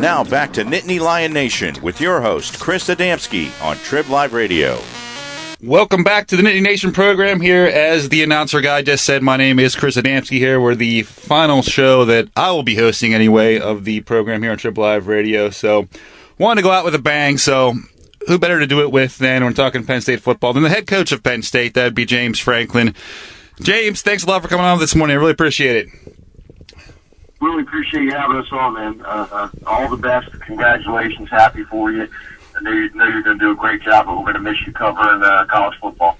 Now back to Nittany Lion Nation with your host, Chris Adamski on TribLIVE Radio. Welcome back to the Nittany Nation program here. As the announcer guy just said, my name is Chris Adamski here. We're the final show that I will be hosting anyway of the program here on TribLIVE Radio. So, wanted to go out with a bang. So, who better to do it with than when talking Penn State football than the head coach of Penn State? That'd be James Franklin. James, thanks a lot for coming on this morning. I really appreciate it. Really appreciate you having us on, man. All the best. Congratulations. Happy for you. I know you're going to do a great job, but we're going to miss you covering college football.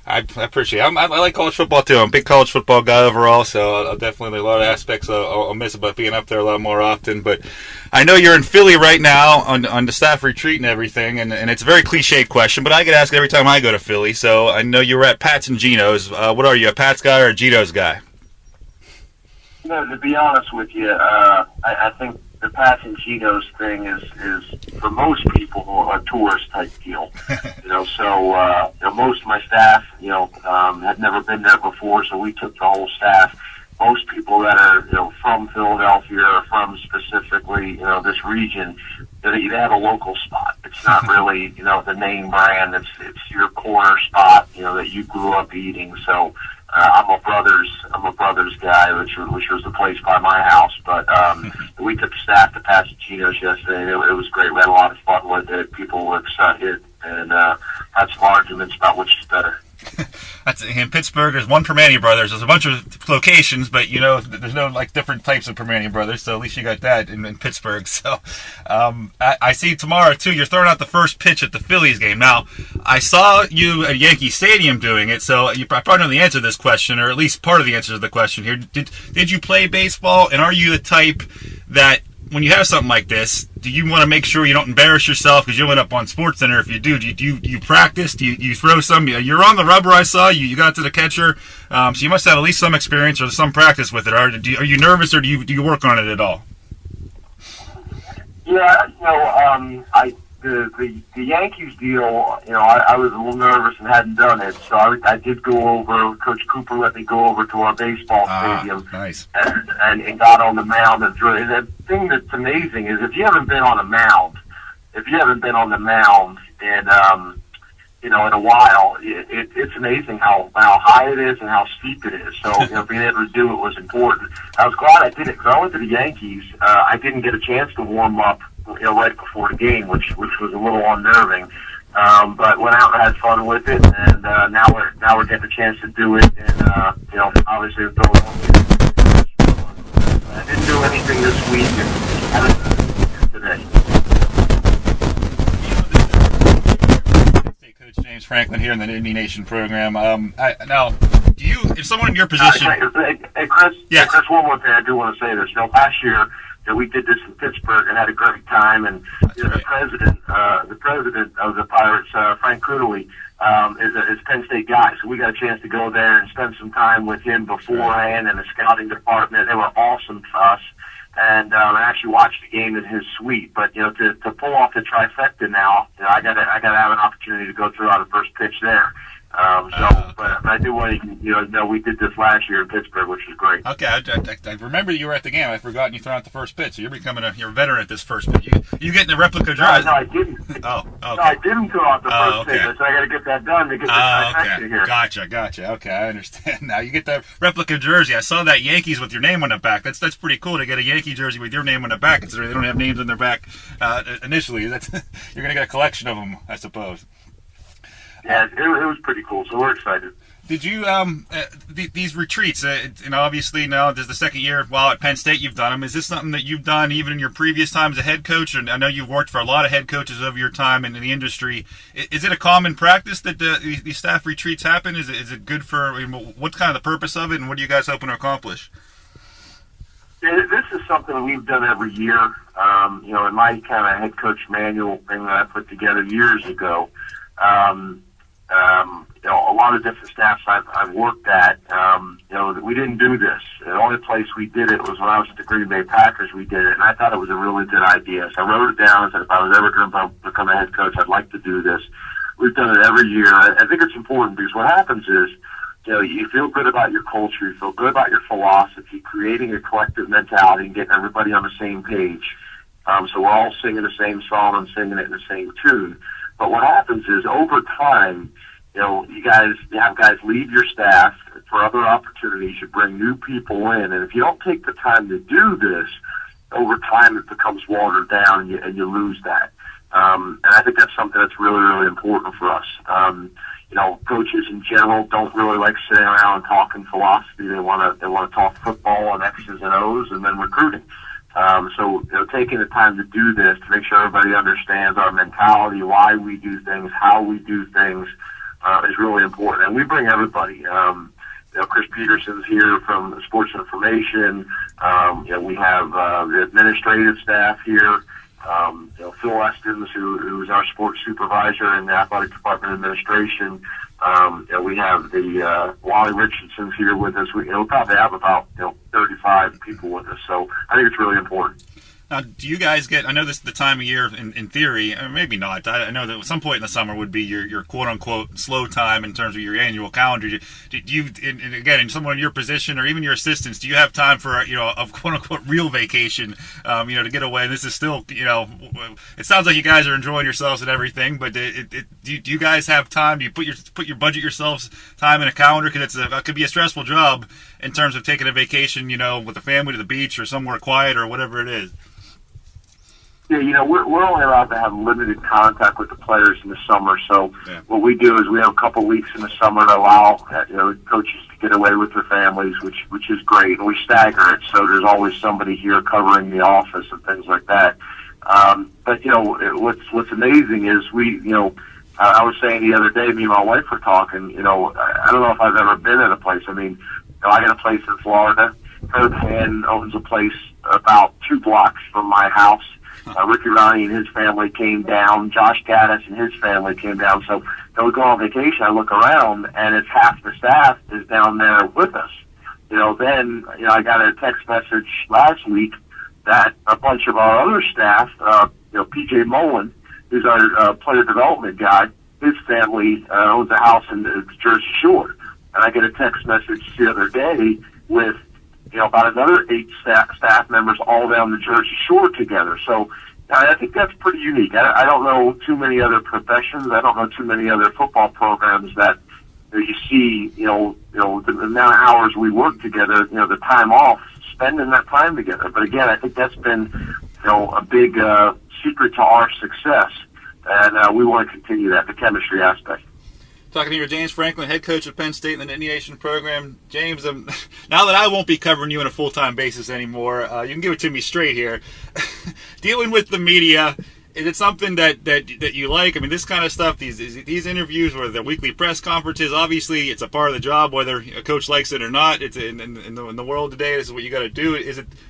I appreciate it. I like college football, too. I'm a big college football guy overall, so I'll definitely, a lot of aspects I'll miss about being up there a lot more often. But I know you're in Philly right now on the staff retreat and everything, and it's a very cliched question, but I get asked every time I go to Philly. So I know you were at Pat's and Geno's. What are you, a Pat's guy or a Geno's guy? No, to be honest with you, I think the Pat's and Geno's thing is for most people a tourist type deal. So most of my staff, had never been there before, so we took the whole staff. Most people that are from Philadelphia or from specifically this region, they have a local spot. It's not really the name brand. It's your corner spot that you grew up eating. So. I'm a Brothers guy, which was the place by my house. But we took the staff to Pat's and Geno's yesterday. It was great. We had a lot of fun with it. People were excited, and had some arguments about which is better. That's in Pittsburgh. There's one Permane Brothers. There's a bunch of locations, but there's no different types of Permane Brothers. So at least you got that in Pittsburgh. So I see tomorrow too. You're throwing out the first pitch at the Phillies game. Now I saw you at Yankee Stadium doing it. So you probably know the answer to this question, or at least part of the answer to the question here. Did you play baseball? And are you the type that when you have something like this, do you want to make sure you don't embarrass yourself because you'll end up on SportsCenter? If you do you practice? Do you throw some? You're on the rubber. I saw you got to the catcher, so you must have at least some experience or some practice with it. Are you nervous or do you work on it at all? Yeah, the Yankees deal, I was a little nervous and hadn't done it, so I did go over. Coach Cooper let me go over to our baseball stadium, nice, and got on the mound and threw. And the thing that's amazing is if you haven't been on the mound in a while, it's amazing how high it is and how steep it is. So being able to do it was important. I was glad I did it because I went to the Yankees. I didn't get a chance to warm up right before the game, which was a little unnerving. But went out and had fun with it, and now we're getting a chance to do it. And obviously with Philadelphia, I didn't do anything this week, and haven't today. Coach James Franklin here in the Nittany Nation program. Now, do you, if someone in your position, hey Chris, yes. Chris, one more thing I do want to say this. Last year. We did this in Pittsburgh and had a great time. And the president of the Pirates, Frank Cunley, is a Penn State guy. So we got a chance to go there and spend some time with him beforehand and the scouting department. They were awesome to us. And I actually watched the game in his suite. But to pull off the trifecta now, I gotta have an opportunity to go through out the first pitch there. But I do want to know we did this last year in Pittsburgh, which was great. Okay, I remember you were at the game. I'd forgotten you threw out the first pitch. So you're becoming you're a veteran at this first pitch. You getting the replica jersey? No, I didn't. Oh, okay. No, I didn't throw out the first pitch. So I got to get that done to get the trifecta here. Gotcha. Okay, I understand now. You get that replica jersey. I saw that Yankees with your name on the back. That's pretty cool to get a Yankee jersey with your name on the back, considering they don't have names on their back initially. You're gonna get a collection of them, I suppose. Yeah, it was pretty cool, so we're excited. Did you, these retreats, and obviously now there's the second year while at Penn State you've done them. Is this something that you've done even in your previous time as a head coach? And I know you've worked for a lot of head coaches over your time in the industry. Is it a common practice that these staff retreats happen? Is it good for, what's kind of the purpose of it, and what are you guys hoping to accomplish? Yeah, this is something that we've done every year. In my kind of head coach manual thing that I put together years ago, a lot of different staffs I've worked at, we didn't do this. The only place we did it was when I was at the Green Bay Packers. We did it, and I thought it was a really good idea. So I wrote it down and said if I was ever going to become a head coach, I'd like to do this. We've done it every year. I think it's important because what happens is, you feel good about your culture, you feel good about your philosophy, creating a collective mentality and getting everybody on the same page. So we're all singing the same song and singing it in the same tune. But what happens is over time, you have guys leave your staff for other opportunities. You bring new people in, and if you don't take the time to do this, over time it becomes watered down, and you lose that. And I think that's something that's really, really important for us. Coaches in general don't really like sitting around and talking philosophy. They want to talk football and X's and O's and then recruiting. So taking the time to do this, to make sure everybody understands our mentality, why we do things, how we do things, is really important. And we bring everybody. Chris Peterson's here from Sports Information. We have the administrative staff here. Phil Estens, who's our sports supervisor in the athletic department administration. We have the Wally Richardson's here with us. We'll probably have about 35 people with us. So I think it's really important. Now, do you guys get, I know this is the time of year in theory, or maybe not, I know that at some point in the summer would be your quote-unquote slow time in terms of your annual calendar. Do you, and again, in someone in your position or even your assistants, do you have time for, a quote-unquote real vacation, to get away? This is still, it sounds like you guys are enjoying yourselves and everything, but do you guys have time? Do you put your budget yourselves time in a calendar? Because it could be a stressful job in terms of taking a vacation, with the family to the beach or somewhere quiet or whatever it is. Yeah, we're only allowed to have limited contact with the players in the summer. So What we do is we have a couple weeks in the summer to allow coaches to get away with their families, which is great, and we stagger it. So there's always somebody here covering the office and things like that. But what's amazing is I was saying the other day, me and my wife were talking. I don't know if I've ever been at a place. I mean, I got a place in Florida. Penn owns a place about 2 blocks from my house. Ricky Ronnie and his family came down. Josh Gaddis and his family came down. So we go on vacation. I look around, and it's half the staff is down there with us. Then I got a text message last week that a bunch of our other staff, PJ Mullen, who's our player development guy, his family owns a house in the Jersey Shore. And I get a text message the other day with about another 8 staff members all down the Jersey Shore together. So I think that's pretty unique. I don't know too many other professions. I don't know too many other football programs that you see, the amount of hours we work together, the time off, spending that time together. But again, I think that's been, a big secret to our success. And we want to continue that, the chemistry aspect. Talking to your James Franklin, head coach of Penn State in the Delineation program. James, now that I won't be covering you on a full-time basis anymore, you can give it to me straight here. Dealing with the media, is it something that you like? I mean, this kind of stuff, these interviews or the weekly press conferences, obviously it's a part of the job, whether a coach likes it or not. It's in the world today, this is what you got to do.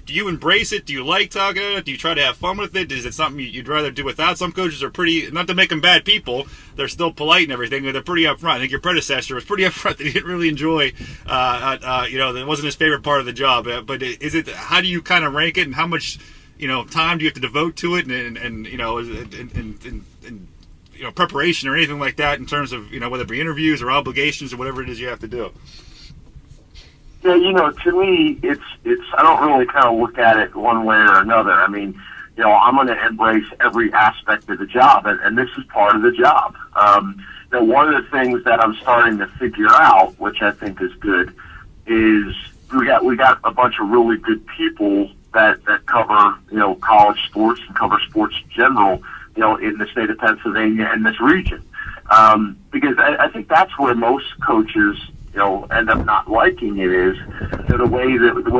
Do you embrace it? Do you like talking about it? Do you try to have fun with it? Is it something you'd rather do without? Some coaches are pretty, not to make them bad people, they're still polite and everything, but they're pretty upfront. I think your predecessor was pretty upfront that he didn't really enjoy, that wasn't his favorite part of the job. But how do you kind of rank it, and how much time do you have to devote to it, and preparation or anything like that in terms of, whether it be interviews or obligations or whatever it is you have to do? Yeah, to me, it's I don't really kind of look at it one way or another. I mean, I'm going to embrace every aspect of the job, and this is part of the job. One of the things that I'm starting to figure out, which I think is good, is we got a bunch of really good people that cover, college sports and cover sports in general, in the state of Pennsylvania and this region. Because I think that's where most coaches, end up not liking it is the way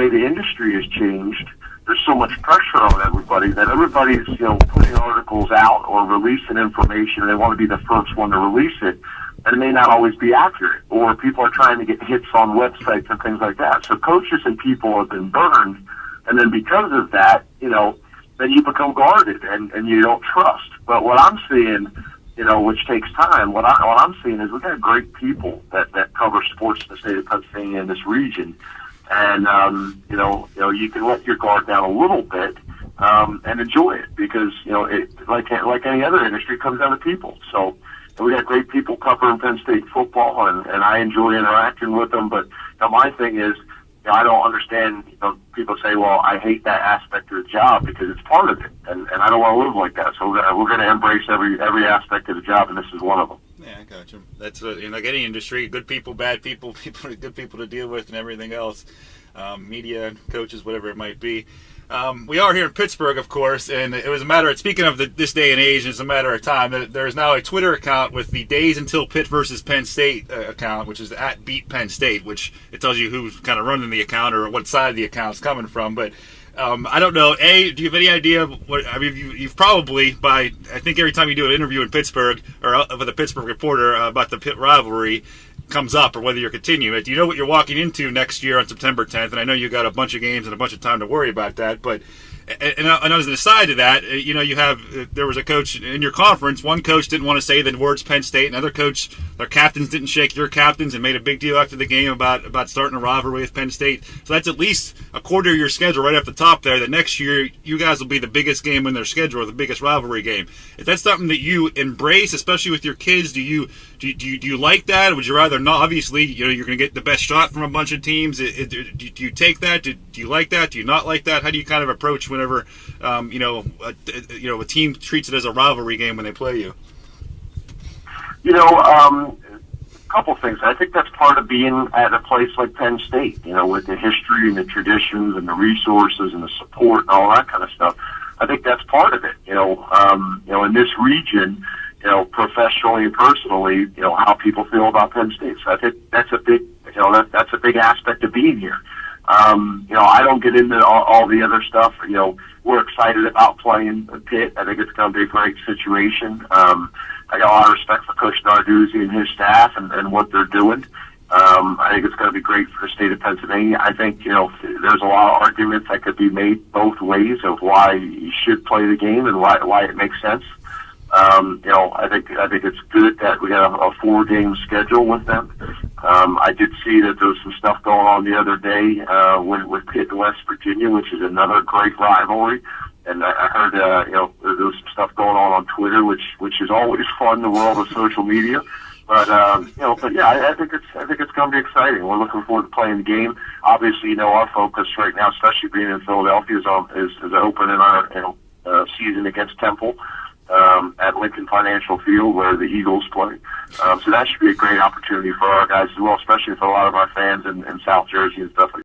the industry has changed. There's so much pressure on everybody that everybody's, putting articles out or releasing information, and they want to be the first one to release it. And it may not always be accurate, or people are trying to get hits on websites and things like that. So coaches and people have been burned. And then because of that, then you become guarded and you don't trust. But what I'm seeing, which takes time, what I'm seeing is we've got great people that cover sports in the state of Pennsylvania in this region. And, you can let your guard down a little bit, and enjoy it because, it, like any other industry, comes down to people. So we got great people covering Penn State football, and I enjoy interacting with them. But my thing is, I don't understand. People say, "Well, I hate that aspect of the job because it's part of it," and I don't want to live like that. So we're going to embrace every aspect of the job, and this is one of them. Yeah, I got you. That's like any industry: good people, bad people, good people to deal with, and everything else. Media, coaches, whatever it might be. We are here in Pittsburgh, of course, and it was a matter of, speaking of this day and age, it's a matter of time that there is now a Twitter account with the Days Until Pitt versus Penn State account, which is at Beat Penn State, which it tells you who's kind of running the account or what side the account's coming from. But I don't know. Do you have any idea what? I mean, you've probably, I think every time you do an interview in Pittsburgh or with a Pittsburgh reporter about the Pitt rivalry comes up, or whether you're continuing it. Do you know what you're walking into next year on September 10th? And I know you got a bunch of games and a bunch of time to worry about that, but and as an aside to that, there was a coach in your conference. One coach didn't want to say the words Penn State. Another coach, their captains didn't shake your captains and made a big deal after the game about starting a rivalry with Penn State. So that's at least a quarter of your schedule right off the top there. That next year you guys will be the biggest game in their schedule, or the biggest rivalry game. Is that something that you embrace, especially with your kids? Do you like that? Or would you rather not? Obviously, you're going to get the best shot from a bunch of teams. Do you take that? Do you like that? Do you not like that? How do you kind of approach whenever a team treats it as a rivalry game when they play you? A couple things. I think that's part of being at a place like Penn State, with the history and the traditions and the resources and the support and all that kind of stuff. I think that's part of it. In this region, professionally and personally, how people feel about Penn State. So I think that's a big, that's a big aspect of being here. I don't get into all the other stuff. We're excited about playing Pitt. I think it's going to be a great situation. I got a lot of respect for Coach Narduzzi and his staff and what they're doing. I think it's going to be great for the state of Pennsylvania. I think, there's a lot of arguments that could be made both ways of why you should play the game and why it makes sense. I think it's good that we got a 4-game schedule with them. I did see that there was some stuff going on the other day with Pitt and West Virginia, which is another great rivalry. And I heard there was some stuff going on Twitter, which is always fun in the world of social media. But yeah, I think it's going to be exciting. We're looking forward to playing the game. Obviously, our focus right now, especially being in Philadelphia, is opening our season against Temple. At Lincoln Financial Field, where the Eagles play. So that should be a great opportunity for our guys as well, especially for a lot of our fans in South Jersey and stuff like that.